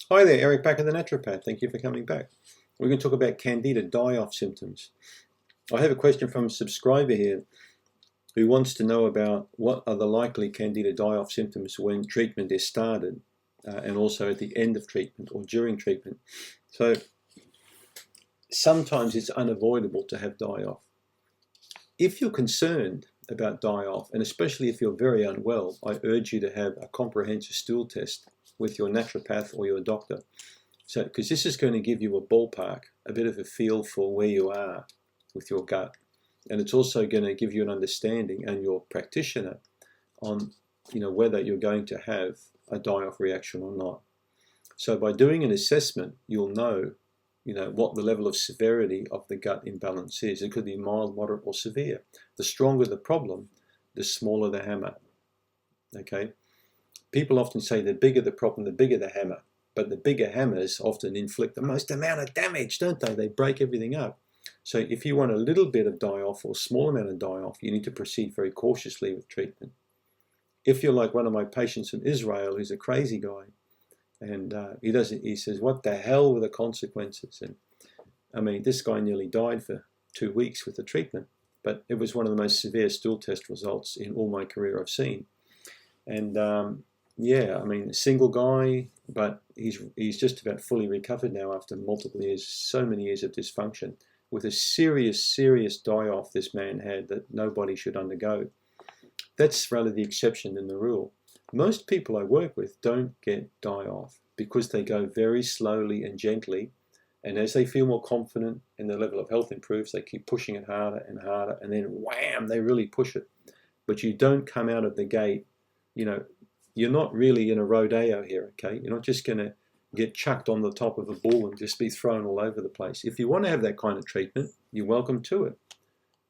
Hi there, Eric back at the Naturopath. Thank you for coming back. We're going to talk about Candida die-off symptoms. I have a question from a subscriber here who wants to know about what are the likely Candida die-off symptoms when treatment is started and also at the end of treatment or during treatment. So sometimes it's unavoidable to have die-off. If you're concerned about die-off, and especially if you're very unwell, I urge you to have a comprehensive stool test with your naturopath or your doctor. So, because this is going to give you a ballpark, a bit of a feel for where you are with your gut. And it's also going to give you an understanding and your practitioner on, whether you're going to have a die-off reaction or not. So by doing an assessment, you'll know, what the level of severity of the gut imbalance is. It could be mild, moderate, or severe. The stronger the problem, the smaller the hammer. Okay? People often say the bigger the problem, the bigger the hammer. But the bigger hammers often inflict the most amount of damage, don't they? They break everything up. So if you want a little bit of die-off or a small amount of die-off, you need to proceed very cautiously with treatment. If you're like one of my patients from Israel who's a crazy guy, and he says, what the hell were the consequences? And I mean, this guy nearly died for 2 weeks with the treatment, but it was one of the most severe stool test results in all my career I've seen. And yeah, I mean, single guy, but he's just about fully recovered now after multiple years, so many years of dysfunction, with a serious die-off this man had that nobody should undergo. That's rather the exception than the rule. Most people I work with don't get die-off because they go very slowly and gently, and as they feel more confident and their level of health improves, they keep pushing it harder and harder, and then wham, they really push it. But you don't come out of the gate, you're not really in a rodeo here, okay? You're not just going to get chucked on the top of a bull and just be thrown all over the place. If you want to have that kind of treatment, you're welcome to it.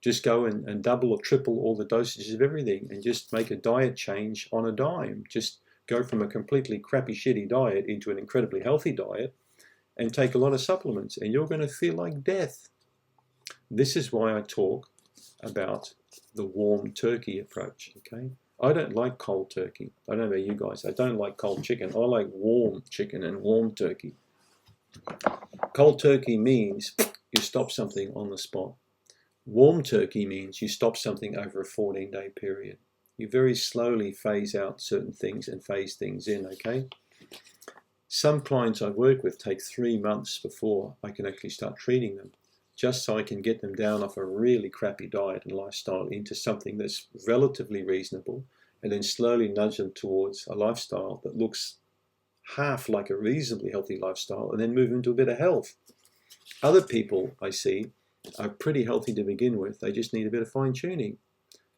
Just go and double or triple all the dosages of everything and just make a diet change on a dime. Just go from a completely crappy, shitty diet into an incredibly healthy diet and take a lot of supplements, and you're going to feel like death. This is why I talk about the warm turkey approach, okay? I don't like cold turkey. I don't know about you guys. I don't like cold chicken. I like warm chicken and warm turkey. Cold turkey means you stop something on the spot. Warm turkey means you stop something over a 14-day period. You very slowly phase out certain things and phase things in, okay? Some clients I work with take 3 months before I can actually start treating them, just so I can get them down off a really crappy diet and lifestyle into something that's relatively reasonable, and then slowly nudge them towards a lifestyle that looks half like a reasonably healthy lifestyle, and then move into a bit of health. Other people I see are pretty healthy to begin with. They just need a bit of fine-tuning.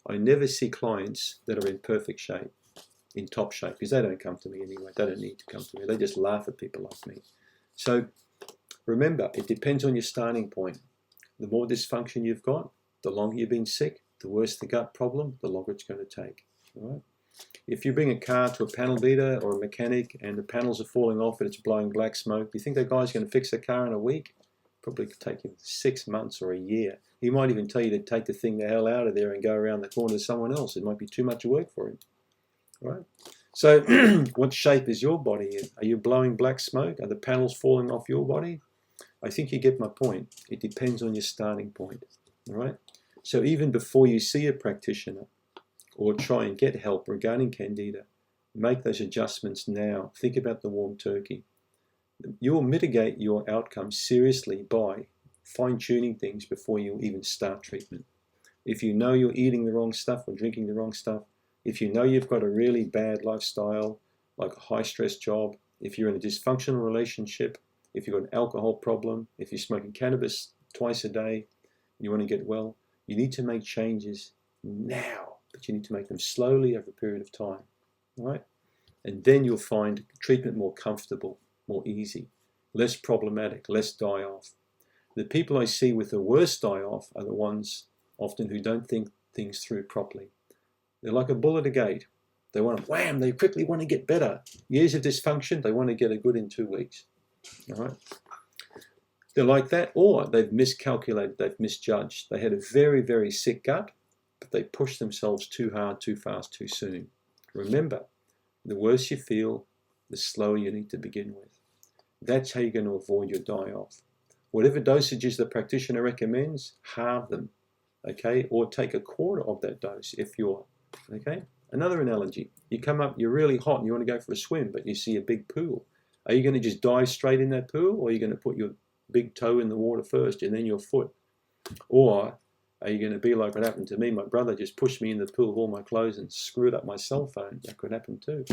I never see clients that are in perfect shape, in top shape, because they don't come to me anyway. They don't need to come to me. They just laugh at people like me. So remember, it depends on your starting point. The more dysfunction you've got, the longer you've been sick, the worse the gut problem, the longer it's going to take. All right? If you bring a car to a panel beater or a mechanic and the panels are falling off and it's blowing black smoke, do you think that guy's going to fix the car in a week? Probably could take him 6 months or a year. He might even tell you to take the thing the hell out of there and go around the corner to someone else. It might be too much work for him. All right? So what shape is your body in? Are you blowing black smoke? Are the panels falling off your body? I think you get my point. It depends on your starting point. All right? So even before you see a practitioner or try and get help regarding Candida, make those adjustments now. Think about the warm turkey. You'll mitigate your outcome seriously by fine-tuning things before you even start treatment. If you know you're eating the wrong stuff or drinking the wrong stuff, if you know you've got a really bad lifestyle, like a high-stress job, if you're in a dysfunctional relationship, if you've got an alcohol problem, if you're smoking cannabis twice a day, you want to get well, you need to make changes now, but you need to make them slowly over a period of time, all right? And then you'll find treatment more comfortable, more easy, less problematic, less die-off. The people I see with the worst die-off are the ones often who don't think things through properly. They're like a bull at a gate. They want to wham, they quickly want to get better. Years of dysfunction, they want to get a good in 2 weeks. All right? They're like that, or they've miscalculated, they've misjudged. They had a very sick gut, but they pushed themselves too hard, too fast, too soon. Remember, the worse you feel, the slower you need to begin with. That's how you're going to avoid your die-off. Whatever dosages the practitioner recommends, halve them, okay? Or take a quarter of that dose if you're, okay? Another analogy, you come up, you're really hot and you want to go for a swim, but you see a big pool. Are you going to just dive straight in that pool, or are you going to put your big toe in the water first and then your foot? Or are you going to be like what happened to me? My brother just pushed me in the pool with all my clothes and screwed up my cell phone. That could happen too,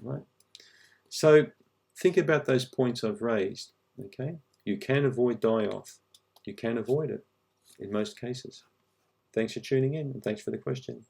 right? So think about those points I've raised, okay? You can avoid die-off. You can avoid it in most cases. Thanks for tuning in, and thanks for the question.